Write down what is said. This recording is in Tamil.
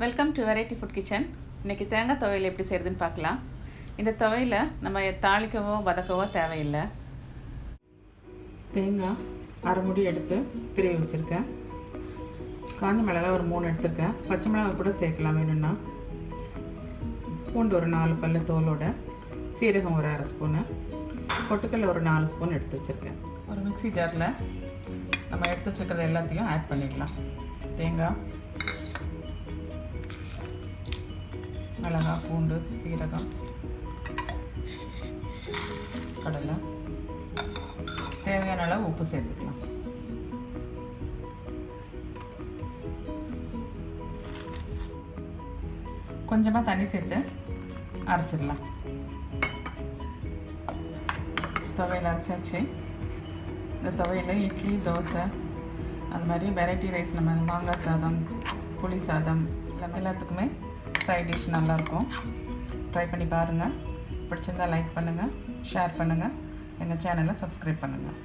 Welcome to variety food kitchen. இன்றைக்கி தேங்காய் துவையல் எப்படி செய்கிறதுன்னு பார்க்கலாம். இந்த துவையில் நம்ம தாளிக்கவோ வதக்கவோ தேவையில்லை. தேங்காய் அரை முடி எடுத்து திருவி வச்சுருக்கேன். காஞ்ச மிளகாய் ஒரு 3 எடுத்துருக்கேன். பச்சை மிளகாய் கூட சேர்க்கலாம் வேணும்னா. பூண்டு ஒரு 4 பல்லு தோலோட, சீரகம் ஒரு அரை ஸ்பூனு, பொட்டுக்கல்ல ஒரு 4 ஸ்பூன் எடுத்து வச்சுருக்கேன். ஒரு மிக்ஸி ஜாரில் நம்ம எடுத்து வச்சுருக்கிறது எல்லாத்தையும் ஆட் பண்ணிடலாம். தேங்காய், மிளகாய், பூண்டு, சீரகம், கடலை, தேவையான அளவு உப்பு சேர்த்துக்கலாம். கொஞ்சமாக தண்ணி சேர்த்து அரைச்சிடலாம். துவையல் அரைச்சாச்சு. இந்த துவையல் இட்லி, தோசை, அது மாதிரி வெரைட்டி ரைஸ், நம்ம மாங்காய் சாதம், புளி சாதம் எல்லாத்துக்குமே சைட் டிஷ் நல்லாயிருக்கும். ட்ரை பண்ணி பாருங்கள். பிடிச்சிருந்தால் லைக் பண்ணுங்கள், ஷேர் பண்ணுங்கள், எங்கள் சேனலை சப்ஸ்கிரைப் பண்ணுங்கள்.